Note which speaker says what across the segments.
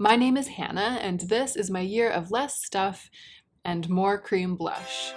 Speaker 1: My name is Hannah, and this is my year of less stuff and more cream blush.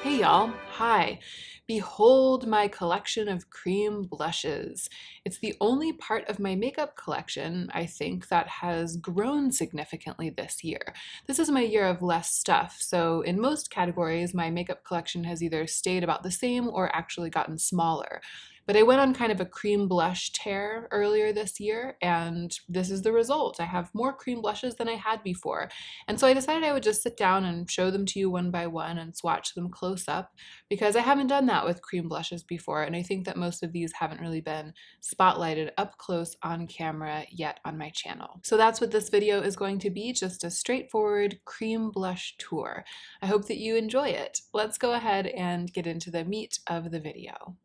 Speaker 1: Hey y'all, hi. Behold my collection of cream blushes. It's the only part of my makeup collection, I think, that has grown significantly this year. This is my year of less stuff, so in most categories, my makeup collection has either stayed about the same or actually gotten smaller. But I went on kind of a cream blush tear earlier this year, and this is the result. I have more cream blushes than I had before. And so I decided I would just sit down and show them to you one by one and swatch them close up, because I haven't done that with cream blushes before, and I think that most of these haven't really been spotlighted up close on camera yet on my channel. So that's what this video is going to be, just a straightforward cream blush tour. I hope that you enjoy it. Let's go ahead and get into the meat of the video.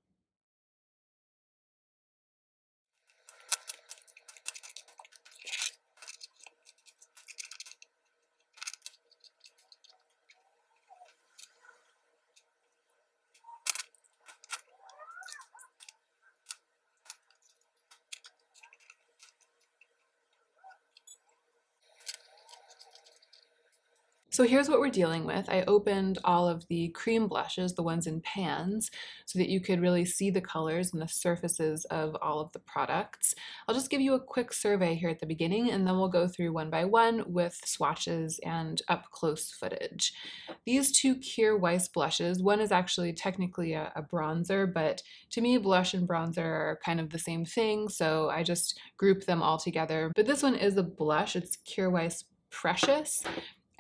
Speaker 1: So here's what we're dealing with. I opened all of the cream blushes, the ones in pans, so that you could really see the colors and the surfaces of all of the products. I'll just give you a quick survey here at the beginning, and then we'll go through one by one with swatches and up-close footage. These two Kjaer Weis blushes, one is actually technically a bronzer, but to me blush and bronzer are kind of the same thing, so I just group them all together. But this one is a blush. It's Kjaer Weis Precious.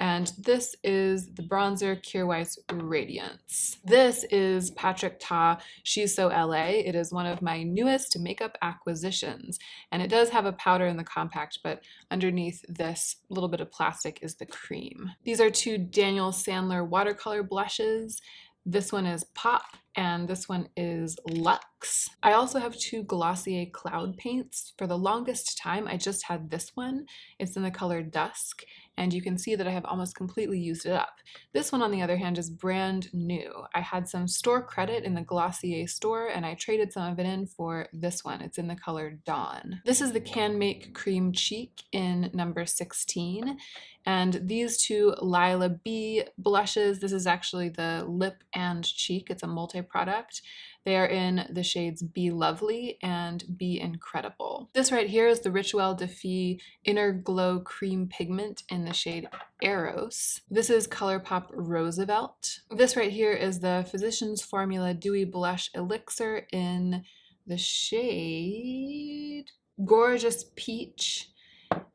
Speaker 1: And this is the bronzer Kjaer Weis Radiance. This is Patrick Ta She's So LA. It is one of my newest makeup acquisitions. And it does have a powder in the compact, but underneath this little bit of plastic is the cream. These are two Daniel Sandler watercolor blushes. This one is Pop, and this one is Luxe. I also have two Glossier Cloud Paints. For the longest time, I just had this one. It's in the color Dusk, and you can see that I have almost completely used it up. This one, on the other hand, is brand new. I had some store credit in the Glossier store, and I traded some of it in for this one. It's in the color Dawn. This is the Can Make Cream Cheek in number 16. And these two Lila B blushes, this is actually the lip and cheek. It's a multi-product. They are in the shades Be Lovely and Be Incredible. This right here is the Rituel de Fille Inner Glow Cream Pigment in the shade Eros. This is ColourPop Roosevelt. This right here is the Physicians Formula Dewy Blush Elixir in the shade Gorgeous Peach.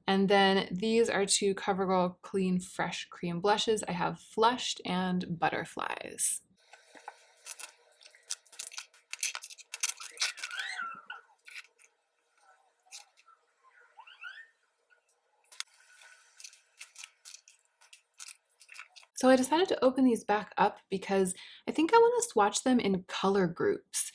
Speaker 1: And then these are two CoverGirl Clean Fresh Cream blushes. I have Flushed and Butterflies. So I decided to open these back up because I think I want to swatch them in color groups.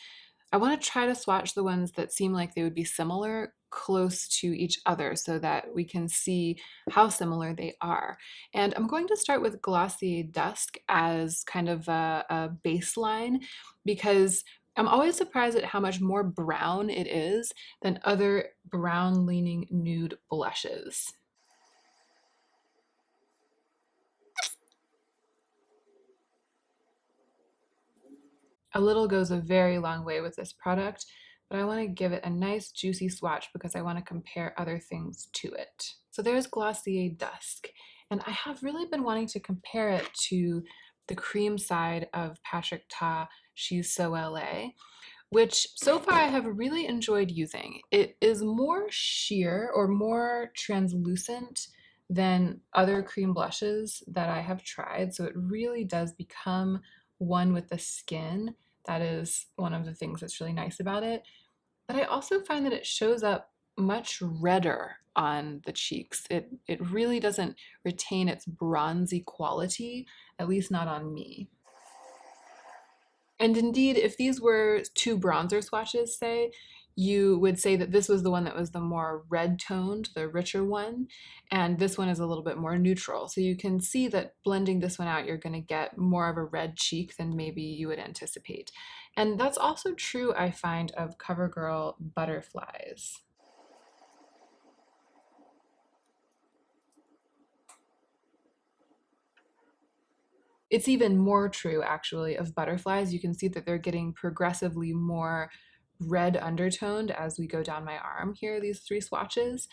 Speaker 1: I want to try to swatch the ones that seem like they would be similar close to each other so that we can see how similar they are. And I'm going to start with Glossier Dusk as kind of a baseline, because I'm always surprised at how much more brown it is than other brown leaning nude blushes. A little goes a very long way with this product, but I want to give it a nice juicy swatch because I want to compare other things to it. So there's Glossier Dusk, and I have really been wanting to compare it to the cream side of Patrick Ta She's So LA, which so far I have really enjoyed using. It is more sheer or more translucent than other cream blushes that I have tried, so it really does become one with the skin. That is one of the things that's really nice about it. But I also find that it shows up much redder on the cheeks. It really doesn't retain its bronzy quality, at least not on me. And indeed, if these were two bronzer swatches, say, you would say that this was the one that was the more red toned, the richer one, and this one is a little bit more neutral. So you can see that blending this one out, you're going to get more of a red cheek than maybe you would anticipate. And that's also true, I find, of CoverGirl butterflies. It's even more true, actually, of butterflies. You can see that they're getting progressively more red undertoned as we go down my arm here, these three swatches.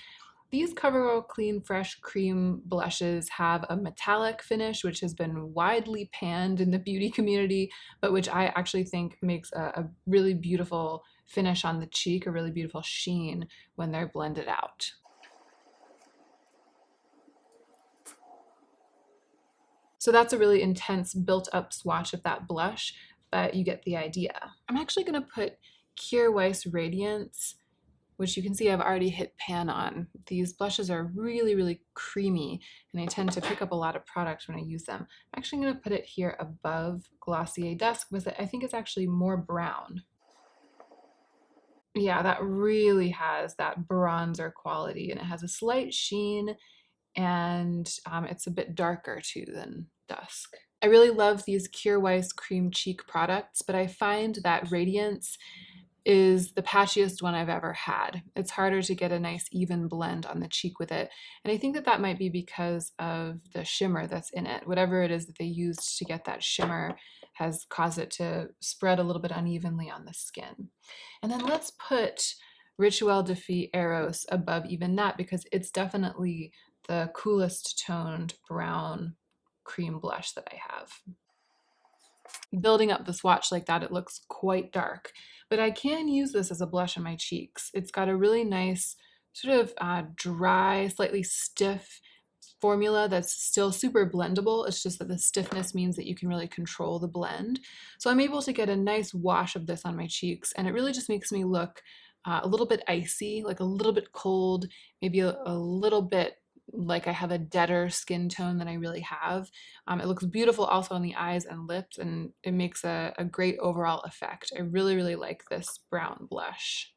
Speaker 1: These CoverGirl Clean Fresh Cream blushes have a metallic finish, which has been widely panned in the beauty community, but which I actually think makes a really beautiful finish on the cheek, a really beautiful sheen when they're blended out. So that's a really intense built up swatch of that blush, but you get the idea. I'm actually gonna put Kjaer Weis Radiance, which you can see I've already hit pan on. These blushes are really, really creamy, and I tend to pick up a lot of product when I use them. I'm actually gonna put it here above Glossier Dusk because I think it's actually more brown. Yeah, that really has that bronzer quality, and it has a slight sheen, and it's a bit darker too than Dusk. I really love these Kjaer Weis cream cheek products, but I find that Radiance is the patchiest one I've ever had. It's harder to get a nice even blend on the cheek with it. And I think that that might be because of the shimmer that's in it. Whatever it is that they used to get that shimmer has caused it to spread a little bit unevenly on the skin. And then let's put Rituel de Fille Eros above even that because it's definitely the coolest toned brown cream blush that I have. Building up the swatch like that, it looks quite dark, but I can use this as a blush on my cheeks. It's got a really nice sort of dry, slightly stiff formula that's still super blendable. It's just that the stiffness means that you can really control the blend. So I'm able to get a nice wash of this on my cheeks, and it really just makes me look a little bit icy, like a little bit cold, maybe a little bit like I have a deader skin tone than I really have. It looks beautiful also on the eyes and lips, and it makes a great overall effect. I really, really like this brown blush.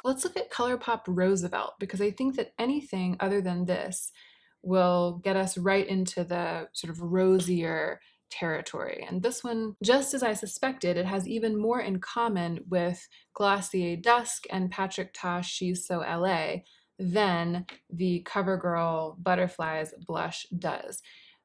Speaker 1: Let's look at ColourPop Roosevelt, because I think that anything other than this will get us right into the sort of rosier territory. And this one, just as I suspected, it has even more in common with Glossier Dusk and Patrick Ta She's So LA than the CoverGirl Butterflies blush does.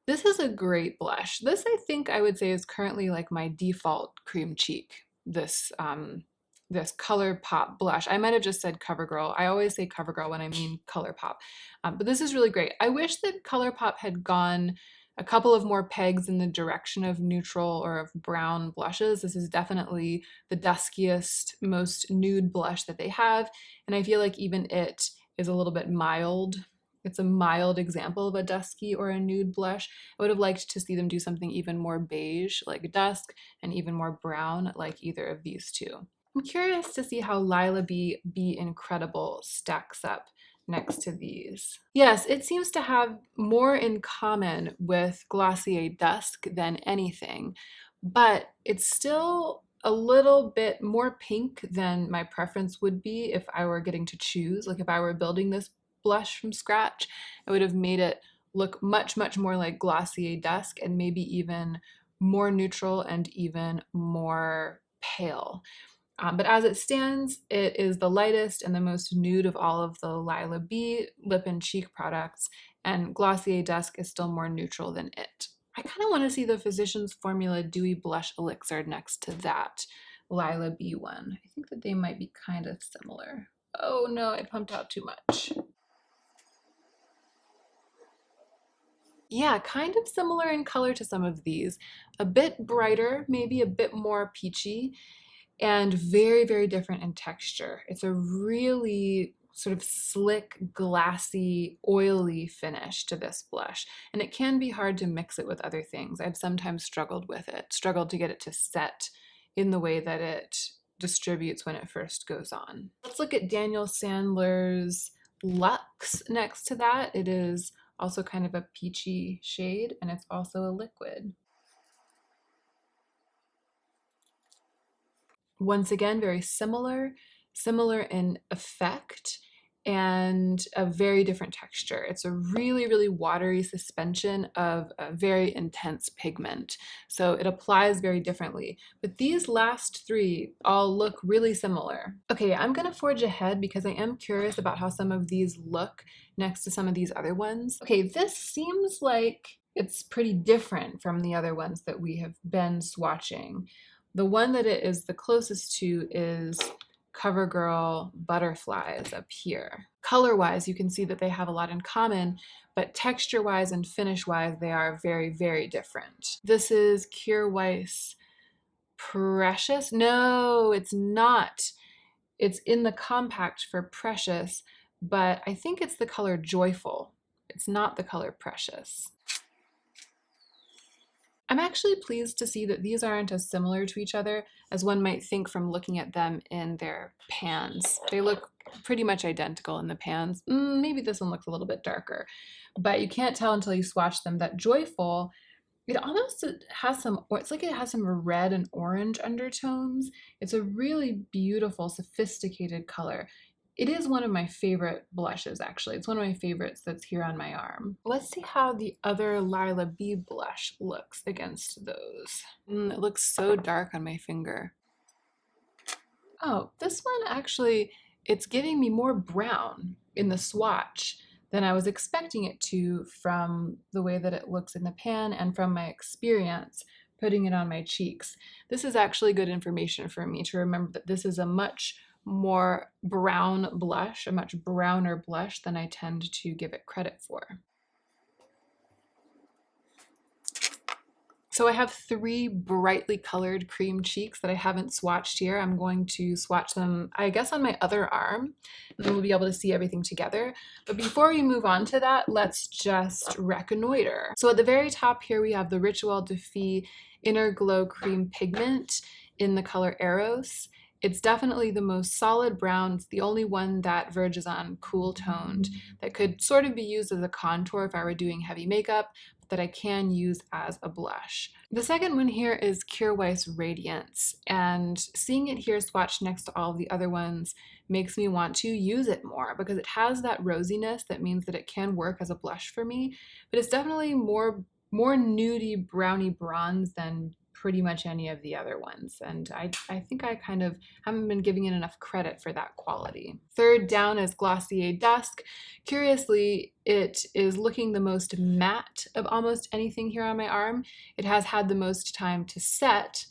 Speaker 1: This is a great blush. This, I think I would say, is currently like my default cream cheek, this ColourPop blush. I might have just said CoverGirl. I always say CoverGirl when I mean ColourPop, but this is really great. I wish that ColourPop had gone a couple of more pegs in the direction of neutral or of brown blushes. This is definitely the duskiest, most nude blush that they have, and I feel like even it is a little bit mild. It's a mild example of a dusky or a nude blush. I would have liked to see them do something even more beige like Dusk and even more brown like either of these two. I'm curious to see how Lila Be Incredible stacks up next to these. Yes, it seems to have more in common with Glossier Dusk than anything, but it's still a little bit more pink than my preference would be if I were getting to choose. Like if I were building this blush from scratch, I would have made it look much, much more like Glossier Dusk and maybe even more neutral and even more pale. But as it stands, it is the lightest and the most nude of all of the Lila B lip and cheek products, and Glossier Dusk is still more neutral than it. I kind of want to see the Physicians Formula Dewy Blush Elixir next to that Lila B one. I think that they might be kind of similar. Oh no, I pumped out too much. Yeah, kind of similar in color to some of these. A bit brighter, maybe a bit more peachy, and very, very different in texture. It's a really sort of slick, glassy, oily finish to this blush, and it can be hard to mix it with other things. I've sometimes struggled with it, struggled to get it to set in the way that it distributes when it first goes on. Let's look at Daniel Sandler's Luxe next to that. It is also kind of a peachy shade, and it's also a liquid. Once again, very similar, similar in effect, and a very different texture. It's a really, really watery suspension of a very intense pigment. So it applies very differently. But these last three all look really similar. Okay, I'm gonna forge ahead because I am curious about how some of these look next to some of these other ones. Okay, this seems like it's pretty different from the other ones that we have been swatching. The one that it is the closest to is CoverGirl Butterflies up here. Color-wise, you can see that they have a lot in common, but texture-wise and finish-wise, they are very, very different. This is Kjaer Weis Precious? No, it's not. It's in the compact for Precious, but I think it's the color Joyful. It's not the color Precious. I'm actually pleased to see that these aren't as similar to each other as one might think from looking at them in their pans. They look pretty much identical in the pans. Maybe this one looks a little bit darker, but you can't tell until you swatch them that Joyful, it almost has some, it's like it has some red and orange undertones. It's a really beautiful, sophisticated color. It is one of my favorite blushes, actually. It's one of my favorites that's here on my arm. Let's see how the other Lila B blush looks against those. It looks so dark on my finger. Oh, this one actually, it's giving me more brown in the swatch than I was expecting it to from the way that it looks in the pan and from my experience putting it on my cheeks. This is actually good information for me to remember that this is a much more brown blush, a much browner blush than I tend to give it credit for. So I have three brightly colored cream cheeks that I haven't swatched here. I'm going to swatch them, I guess, on my other arm, and then we'll be able to see everything together. But before we move on to that, let's just reconnoiter. So at the very top here, we have the Rituel de Fille Inner Glow Cream Pigment in the color Eros. It's definitely the most solid brown. It's the only one that verges on cool toned that could sort of be used as a contour if I were doing heavy makeup, that I can use as a blush. The second one here is Kjaer Weis Radiance, and seeing it here swatched next to all of the other ones makes me want to use it more because it has that rosiness that means that it can work as a blush for me, but it's definitely more nudie brownie bronze than pretty much any of the other ones, and I think I kind of haven't been giving it enough credit for that quality. Third down is Glossier Dusk. Curiously, it is looking the most matte of almost anything here on my arm. It has had the most time to set,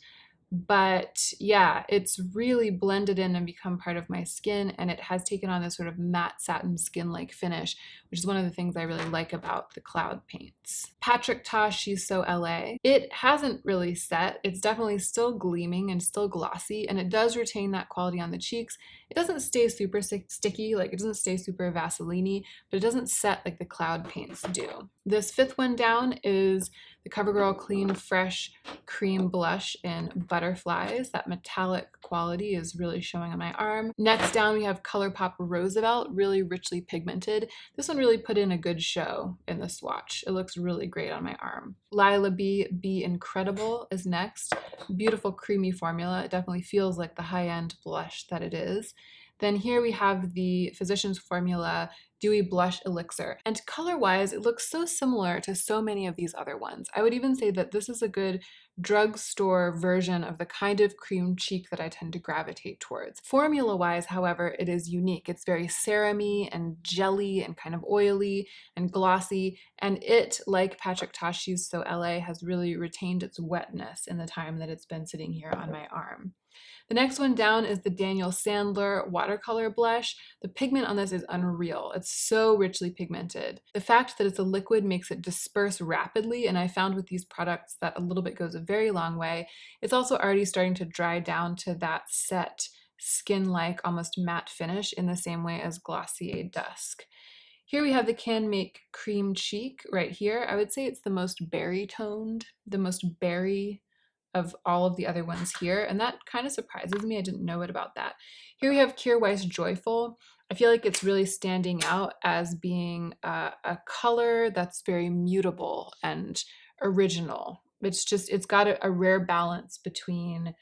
Speaker 1: but yeah, it's really blended in and become part of my skin, and it has taken on this sort of matte satin skin-like finish, which is one of the things I really like about the cloud paints. Patrick Ta She's So LA. It hasn't really set. It's definitely still gleaming and still glossy, and it does retain that quality on the cheeks. It doesn't stay super sticky, like it doesn't stay super Vaseline-y, but it doesn't set like the cloud paints do. This fifth one down is the CoverGirl Clean Fresh Cream Blush in Butterflies. That metallic quality is really showing on my arm. Next down we have ColourPop Roosevelt, really richly pigmented. This one really put in a good show in the swatch. It looks really great on my arm. Lila B Be Incredible is next. Beautiful creamy formula. It definitely feels like the high-end blush that it is. Then here we have the Physicians Formula Dewy Blush Elixir. And color-wise, it looks so similar to so many of these other ones. I would even say that this is a good drugstore version of the kind of cream cheek that I tend to gravitate towards. Formula-wise, however, it is unique. It's very serum-y and jelly and kind of oily and glossy, and it, like Patrick Ta She's So LA, has really retained its wetness in the time that it's been sitting here on my arm. The next one down is the Daniel Sandler watercolor blush. The pigment on this is unreal. It's so richly pigmented. The fact that it's a liquid makes it disperse rapidly, and I found with these products that a little bit goes a very long way. It's also already starting to dry down to that set skin-like, almost matte finish in the same way as Glossier Dusk. Here we have the Can Make Cream Cheek right here. I would say it's the most berry toned, the most berry of all of the other ones here, and that kind of surprises me. I didn't know it about that. Here we have Kjaer Weis Joyful. I feel like it's really standing out as being a color that's very mutable and original. It's got a rare balance between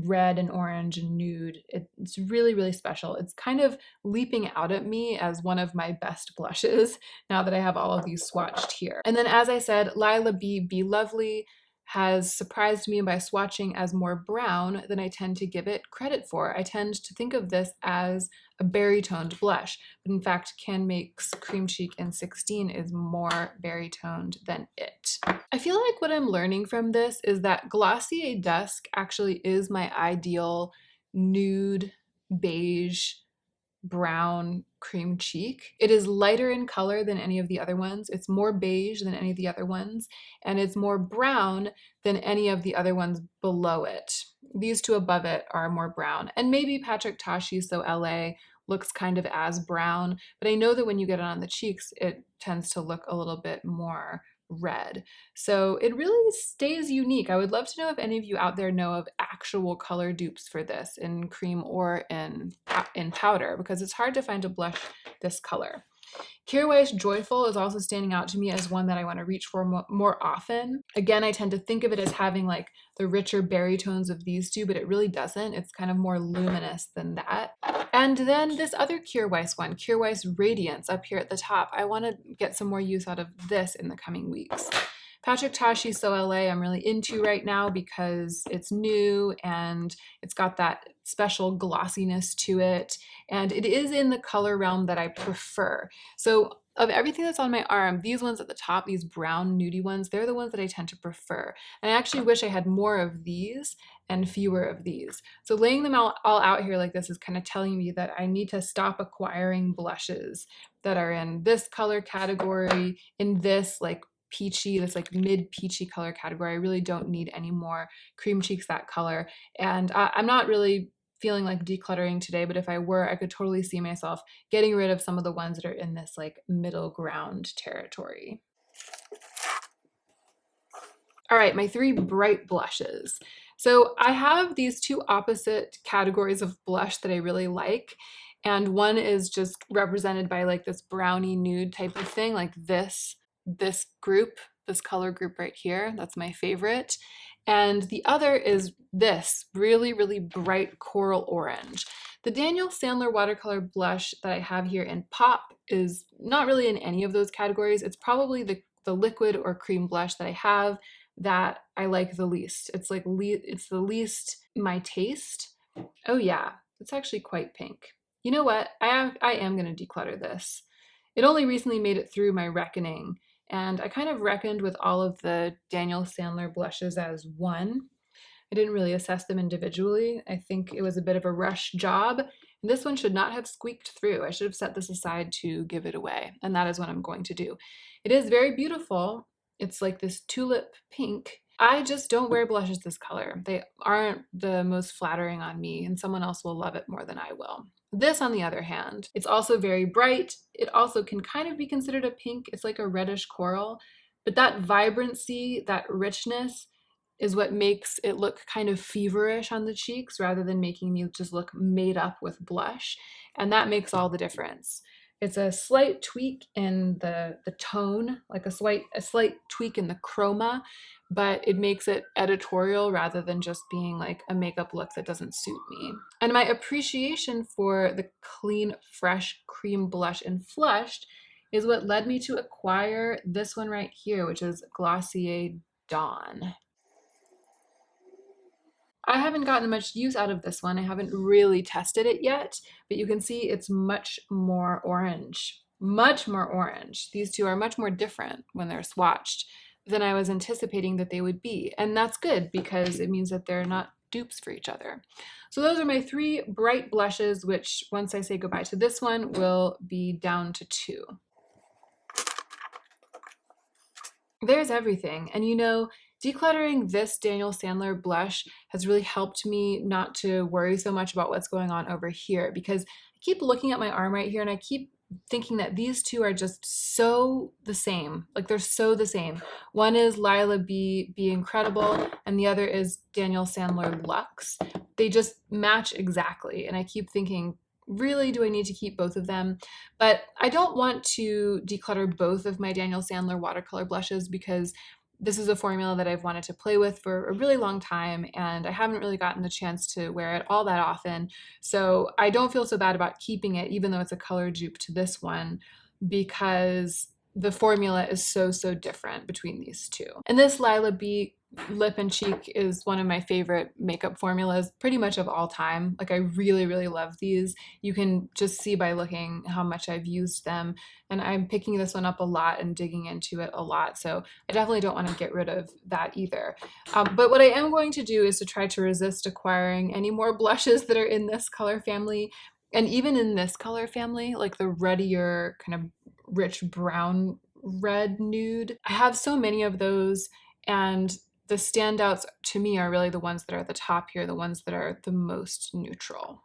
Speaker 1: red and orange and nude. It's really, really special. It's kind of leaping out at me as one of my best blushes now that I have all of these swatched here. And then, as I said, Lila B Be Lovely has surprised me by swatching as more brown than I tend to give it credit for. I tend to think of this as a berry toned blush, but in fact, Can Make's Cream Cheek in 16 is more berry toned than it. I feel like what I'm learning from this is that Glossier Dusk actually is my ideal nude, beige, brown cream cheek. It is lighter in color than any of the other ones. It's more beige than any of the other ones, and it's more brown than any of the other ones below it. These two above it are more brown, and maybe Patrick Tashi So LA looks kind of as brown, but I know that when you get it on the cheeks, it tends to look a little bit more red. So it really stays unique. I would love to know if any of you out there know of actual color dupes for this in cream or in powder, because it's hard to find a blush this color. Kjaer Weis Joyful is also standing out to me as one that I want to reach for more often. Again, I tend to think of it as having like the richer berry tones of these two, but it really doesn't. It's kind of more luminous than that. And then this other Kjaer Weis one, Kjaer Weis Radiance up here at the top. I want to get some more use out of this in the coming weeks. Patrick Tashi So LA I'm really into right now because it's new and it's got that special glossiness to it, and it is in the color realm that I prefer. So of everything that's on my arm, these ones at the top, these brown nudie ones, they're the ones that I tend to prefer. And I actually wish I had more of these and fewer of these. So laying them all out here like this is kind of telling me that I need to stop acquiring blushes that are in this color category, in this like peachy, this like mid peachy color category. I really don't need any more cream cheeks that color. And I'm not really feeling like decluttering today, but if I were, I could totally see myself getting rid of some of the ones that are in this like middle ground territory. All right, my 3 bright blushes. So I have these 2 opposite categories of blush that I really like. And one is just represented by like this brownie nude type of thing, like this group, this color group right here. That's my favorite. And the other is this really, really bright coral orange. The Daniel Sandler watercolor blush that I have here in Pop is not really in any of those categories. It's probably the liquid or cream blush that I have that I like the least. It's like it's the least my taste. Oh yeah, it's actually quite pink. You know what? I am going to declutter this. It only recently made it through my reckoning, and I kind of reckoned with all of the Daniel Sandler blushes as one. I didn't really assess them individually. I think it was a bit of a rush job, and this one should not have squeaked through. I should have set this aside to give it away, and that is what I'm going to do. It is very beautiful. It's like this tulip pink. I just don't wear blushes this color. They aren't the most flattering on me, and someone else will love it more than I will. This, on the other hand, it's also very bright. It also can kind of be considered a pink. It's like a reddish coral, but that vibrancy, that richness is what makes it look kind of feverish on the cheeks rather than making me just look made up with blush. And that makes all the difference. It's a slight tweak in the tone, like a slight tweak in the chroma, but it makes it editorial rather than just being like a makeup look that doesn't suit me. And my appreciation for the clean, fresh cream blush in Flushed is what led me to acquire this one right here, which is Glossier Dawn. I haven't gotten much use out of this one. I haven't really tested it yet, but you can see it's much more orange. Much more orange. These two are much more different when they're swatched than I was anticipating that they would be. And that's good because it means that they're not dupes for each other. So those are my 3 bright blushes, which once I say goodbye to this one, will be down to 2. There's everything. And you know, decluttering this Daniel Sandler blush has really helped me not to worry so much about what's going on over here, because I keep looking at my arm right here and I keep thinking that these two are just so the same. Like they're so the same. One is Lila B Be Incredible and the other is Daniel Sandler Luxe. They just match exactly. And I keep thinking, really, do I need to keep both of them? But I don't want to declutter both of my Daniel Sandler watercolor blushes because This is a formula that I've wanted to play with for a really long time, and I haven't really gotten the chance to wear it all that often. So I don't feel so bad about keeping it, even though it's a color dupe to this one, because the formula is so different between these two. And this Lila Beat lip and cheek is one of my favorite makeup formulas pretty much of all time. Like, I really love these. You can just see by looking how much I've used them, and I'm picking this one up a lot and digging into it a lot, so I definitely don't want to get rid of that either. But what I am going to do is to try to resist acquiring any more blushes that are in this color family. And even in this color family, like the ruddier kind of rich brown red nude, I have so many of those, and the standouts to me are really the ones that are at the top here, the ones that are the most neutral.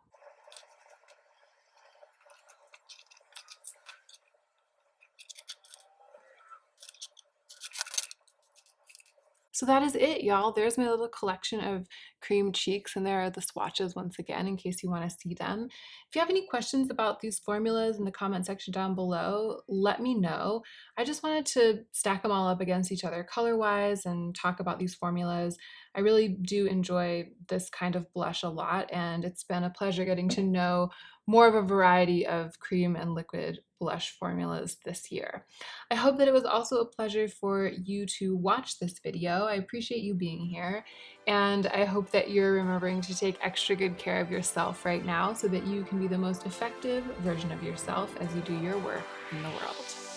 Speaker 1: So that is it, y'all. There's my little collection of cream cheeks, and there are the swatches once again in case you want to see them. If you have any questions about these formulas in the comment section down below, let me know. I just wanted to stack them all up against each other color-wise and talk about these formulas. I really do enjoy this kind of blush a lot, and it's been a pleasure getting to know more of a variety of cream and liquid blush formulas this year. I hope that it was also a pleasure for you to watch this video. I appreciate you being here, and I hope that you're remembering to take extra good care of yourself right now so that you can be the most effective version of yourself as you do your work in the world.